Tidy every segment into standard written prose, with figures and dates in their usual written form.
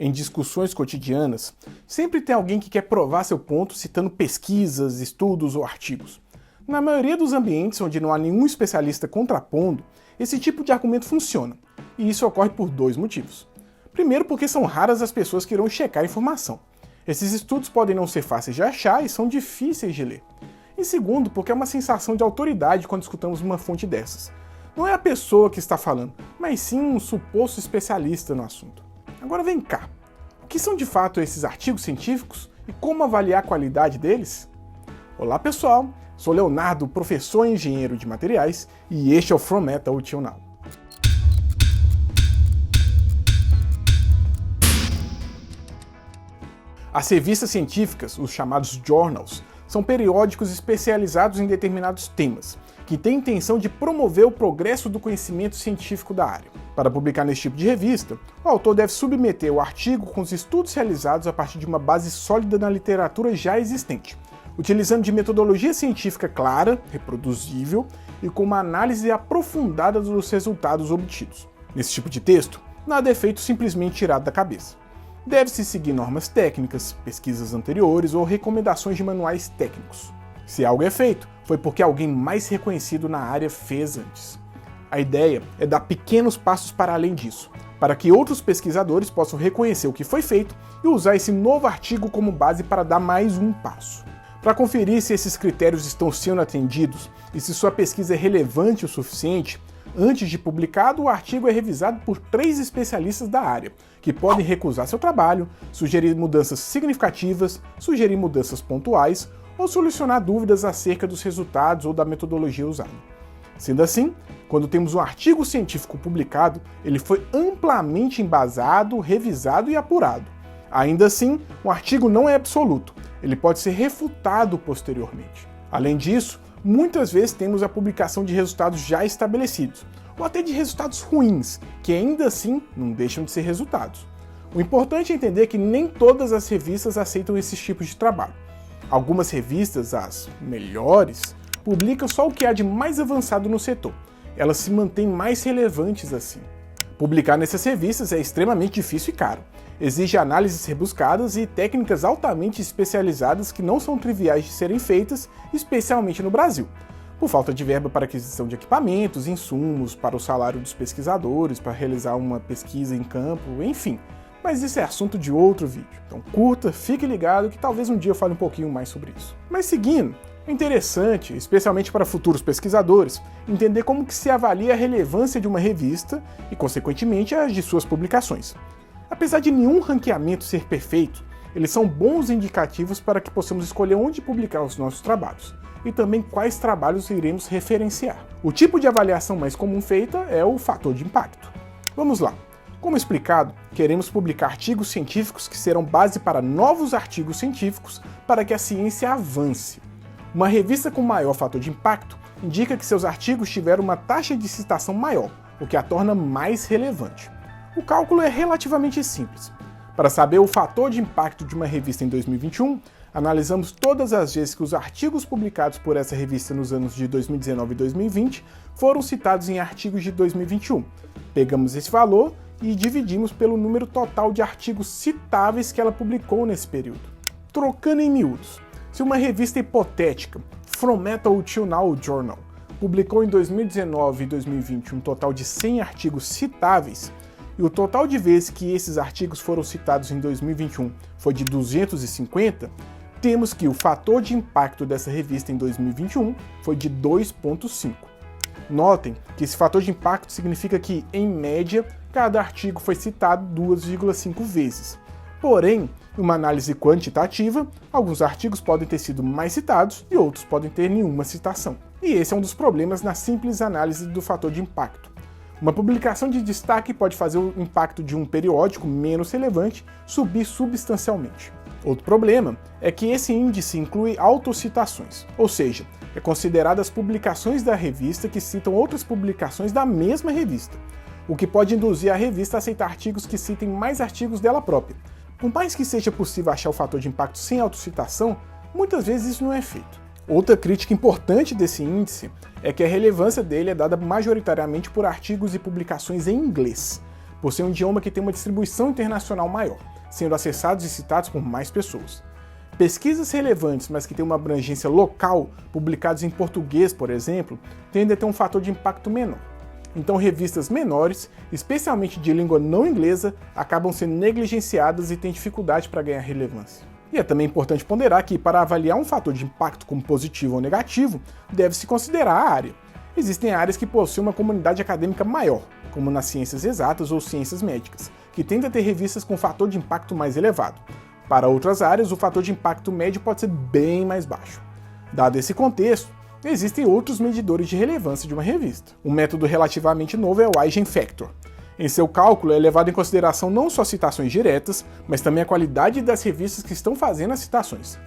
Em discussões cotidianas, sempre tem alguém que quer provar seu ponto citando pesquisas, estudos ou artigos. Na maioria dos ambientes onde não há nenhum especialista contrapondo, esse tipo de argumento funciona, e isso ocorre por dois motivos. Primeiro, porque são raras as pessoas que irão checar a informação. Esses estudos podem não ser fáceis de achar e são difíceis de ler. E segundo, porque é uma sensação de autoridade quando escutamos uma fonte dessas. Não é a pessoa que está falando, mas sim um suposto especialista no assunto. Agora vem cá, o que são de fato esses artigos científicos e como avaliar a qualidade deles? Olá pessoal, sou Leonardo, professor e engenheiro de materiais, e este é o From Metal Till Now. As revistas científicas, os chamados journals, são periódicos especializados em determinados temas, que têm a intenção de promover o progresso do conhecimento científico da área. Para publicar nesse tipo de revista, o autor deve submeter o artigo com os estudos realizados a partir de uma base sólida na literatura já existente, utilizando de metodologia científica clara, reproduzível e com uma análise aprofundada dos resultados obtidos. Nesse tipo de texto, nada é feito simplesmente tirado da cabeça. Deve-se seguir normas técnicas, pesquisas anteriores ou recomendações de manuais técnicos. Se algo é feito, foi porque alguém mais reconhecido na área fez antes. A ideia é dar pequenos passos para além disso, para que outros pesquisadores possam reconhecer o que foi feito e usar esse novo artigo como base para dar mais um passo. Para conferir se esses critérios estão sendo atendidos e se sua pesquisa é relevante o suficiente, antes de publicado, o artigo é revisado por 3 especialistas da área, que podem recusar seu trabalho, sugerir mudanças significativas, sugerir mudanças pontuais ou solucionar dúvidas acerca dos resultados ou da metodologia usada. Sendo assim, quando temos um artigo científico publicado, ele foi amplamente embasado, revisado e apurado. Ainda assim, um artigo não é absoluto, ele pode ser refutado posteriormente. Além disso, muitas vezes temos a publicação de resultados já estabelecidos, ou até de resultados ruins, que ainda assim não deixam de ser resultados. O importante é entender que nem todas as revistas aceitam esses tipos de trabalho. Algumas revistas, as melhores, publicam só o que há de mais avançado no setor. Elas se mantêm mais relevantes assim. Publicar nessas revistas é extremamente difícil e caro. Exige análises rebuscadas e técnicas altamente especializadas que não são triviais de serem feitas, especialmente no Brasil, por falta de verba para aquisição de equipamentos, insumos, para o salário dos pesquisadores, para realizar uma pesquisa em campo, enfim. Mas isso é assunto de outro vídeo. Então curta, fique ligado que talvez um dia eu fale um pouquinho mais sobre isso. Mas seguindo, é interessante, especialmente para futuros pesquisadores, entender como que se avalia a relevância de uma revista e, consequentemente, as de suas publicações. Apesar de nenhum ranqueamento ser perfeito, eles são bons indicativos para que possamos escolher onde publicar os nossos trabalhos e também quais trabalhos iremos referenciar. O tipo de avaliação mais comum feita é o fator de impacto. Vamos lá. Como explicado, queremos publicar artigos científicos que serão base para novos artigos científicos para que a ciência avance. Uma revista com maior fator de impacto indica que seus artigos tiveram uma taxa de citação maior, o que a torna mais relevante. O cálculo é relativamente simples. Para saber o fator de impacto de uma revista em 2021, analisamos todas as vezes que os artigos publicados por essa revista nos anos de 2019 e 2020 foram citados em artigos de 2021. Pegamos esse valor e dividimos pelo número total de artigos citáveis que ela publicou nesse período. Trocando em miúdos, se uma revista hipotética, From Metal Till Now Journal, publicou em 2019 e 2020 um total de 100 artigos citáveis, e o total de vezes que esses artigos foram citados em 2021 foi de 250, temos que o fator de impacto dessa revista em 2021 foi de 2,5. Notem que esse fator de impacto significa que, em média, cada artigo foi citado 2,5 vezes. Porém, em uma análise quantitativa, alguns artigos podem ter sido mais citados e outros podem ter nenhuma citação. E esse é um dos problemas na simples análise do fator de impacto. Uma publicação de destaque pode fazer o impacto de um periódico menos relevante subir substancialmente. Outro problema é que esse índice inclui autocitações, ou seja, é considerado as publicações da revista que citam outras publicações da mesma revista, o que pode induzir a revista a aceitar artigos que citem mais artigos dela própria. Por mais que seja possível achar o fator de impacto sem autocitação, muitas vezes isso não é feito. Outra crítica importante desse índice é que a relevância dele é dada majoritariamente por artigos e publicações em inglês. por ser um idioma que tem uma distribuição internacional maior, sendo acessados e citados por mais pessoas. Pesquisas relevantes, mas que têm uma abrangência local, publicadas em português, por exemplo, tendem a ter um fator de impacto menor. Então revistas menores, especialmente de língua não inglesa, acabam sendo negligenciadas e têm dificuldade para ganhar relevância. E é também importante ponderar que, para avaliar um fator de impacto como positivo ou negativo, deve-se considerar a área. Existem áreas que possuem uma comunidade acadêmica maior, como nas ciências exatas ou ciências médicas, que tendem a ter revistas com fator de impacto mais elevado. Para outras áreas, o fator de impacto médio pode ser bem mais baixo. Dado esse contexto, existem outros medidores de relevância de uma revista. Um método relativamente novo é o Eigenfactor. Em seu cálculo é levado em consideração não só citações diretas, mas também a qualidade das revistas que estão fazendo as citações.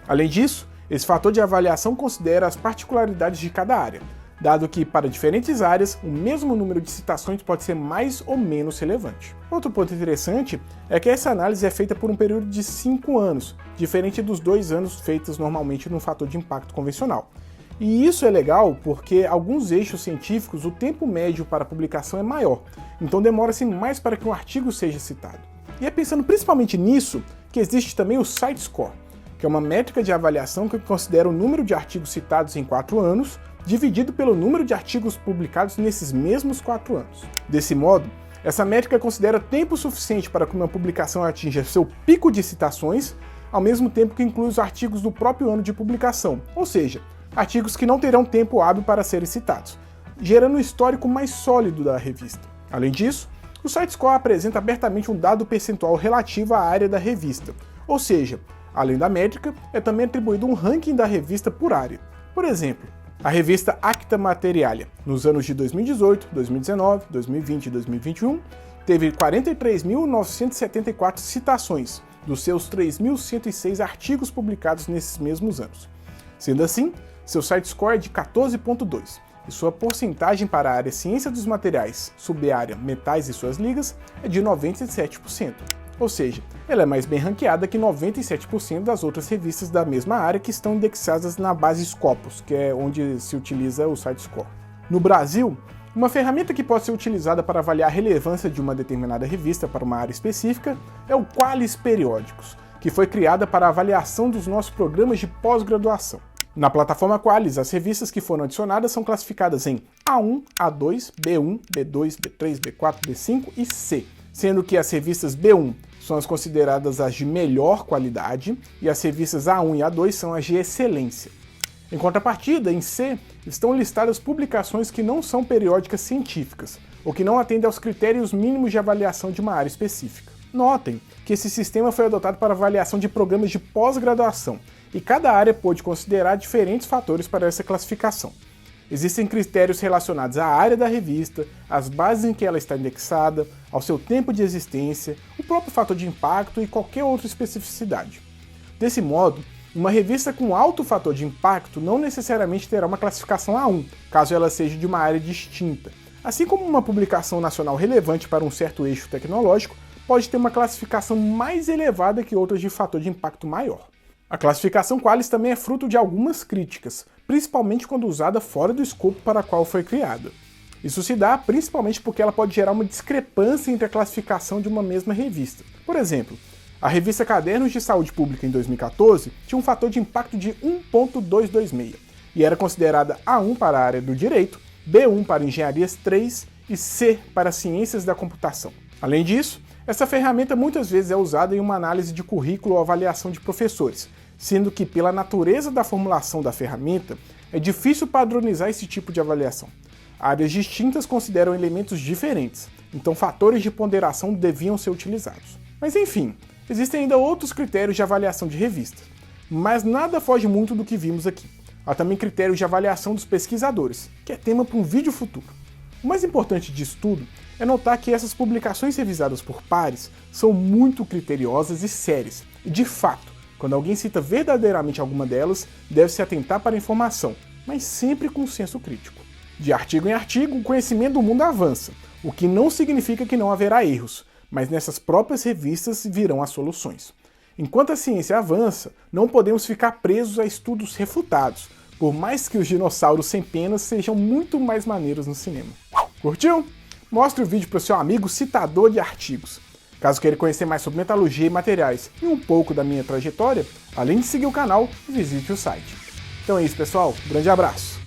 Além disso, esse fator de avaliação considera as particularidades de cada área, dado que, para diferentes áreas, o mesmo número de citações pode ser mais ou menos relevante. Outro ponto interessante é que essa análise é feita por um período de 5 anos, diferente dos 2 anos feitos normalmente no fator de impacto convencional. E isso é legal porque alguns eixos científicos o tempo médio para publicação é maior, então demora-se mais para que um artigo seja citado. E é pensando principalmente nisso que existe também o CiteScore, que é uma métrica de avaliação que considera o número de artigos citados em 4 anos, dividido pelo número de artigos publicados nesses mesmos 4 anos. Desse modo, essa métrica considera tempo suficiente para que uma publicação atinja seu pico de citações, ao mesmo tempo que inclui os artigos do próprio ano de publicação, ou seja, artigos que não terão tempo hábil para serem citados, gerando um histórico mais sólido da revista. Além disso, o CiteScore apresenta abertamente um dado percentual relativo à área da revista, ou seja, além da métrica, é também atribuído um ranking da revista por área. Por exemplo, a revista Acta Materialia, nos anos de 2018, 2019, 2020 e 2021, teve 43.974 citações dos seus 3.106 artigos publicados nesses mesmos anos. Sendo assim, seu CiteScore é de 14.2 e sua porcentagem para a área Ciência dos Materiais, subárea Metais e suas ligas, é de 97%. Ou seja, ela é mais bem ranqueada que 97% das outras revistas da mesma área que estão indexadas na base Scopus, que é onde se utiliza o CiteScore. No Brasil, uma ferramenta que pode ser utilizada para avaliar a relevância de uma determinada revista para uma área específica é o Qualis Periódicos, que foi criada para a avaliação dos nossos programas de pós-graduação. Na plataforma Qualis, as revistas que foram adicionadas são classificadas em A1, A2, B1, B2, B3, B4, B5 e C, sendo que as revistas B1 são as consideradas as de melhor qualidade e as revistas A1 e A2 são as de excelência. Em contrapartida, em C, estão listadas publicações que não são periódicas científicas, ou que não atendem aos critérios mínimos de avaliação de uma área específica. Notem que esse sistema foi adotado para avaliação de programas de pós-graduação, e cada área pôde considerar diferentes fatores para essa classificação. Existem critérios relacionados à área da revista, às bases em que ela está indexada, ao seu tempo de existência, o próprio fator de impacto e qualquer outra especificidade. Desse modo, uma revista com alto fator de impacto não necessariamente terá uma classificação A1, caso ela seja de uma área distinta. Assim como uma publicação nacional relevante para um certo eixo tecnológico pode ter uma classificação mais elevada que outras de fator de impacto maior. A classificação Qualis também é fruto de algumas críticas, principalmente quando usada fora do escopo para a qual foi criada. Isso se dá principalmente porque ela pode gerar uma discrepância entre a classificação de uma mesma revista. Por exemplo, a revista Cadernos de Saúde Pública em 2014 tinha um fator de impacto de 1.226 e era considerada A1 para a área do direito, B1 para engenharias 3 e C para ciências da computação. Além disso, essa ferramenta muitas vezes é usada em uma análise de currículo ou avaliação de professores, sendo que, pela natureza da formulação da ferramenta, é difícil padronizar esse tipo de avaliação. Áreas distintas consideram elementos diferentes, então fatores de ponderação deviam ser utilizados. Mas enfim, existem ainda outros critérios de avaliação de revistas, mas nada foge muito do que vimos aqui. Há também critérios de avaliação dos pesquisadores, que é tema para um vídeo futuro. O mais importante disso tudo é notar que essas publicações revisadas por pares são muito criteriosas e sérias, e de fato, quando alguém cita verdadeiramente alguma delas, deve-se atentar para a informação, mas sempre com senso crítico. De artigo em artigo, o conhecimento do mundo avança, o que não significa que não haverá erros, mas nessas próprias revistas virão as soluções. Enquanto a ciência avança, não podemos ficar presos a estudos refutados, por mais que os dinossauros sem penas sejam muito mais maneiros no cinema. Curtiu? Mostre o vídeo para o seu amigo citador de artigos. Caso queira conhecer mais sobre metalurgia e materiais e um pouco da minha trajetória, além de seguir o canal, visite o site. Então é isso, pessoal. Grande abraço!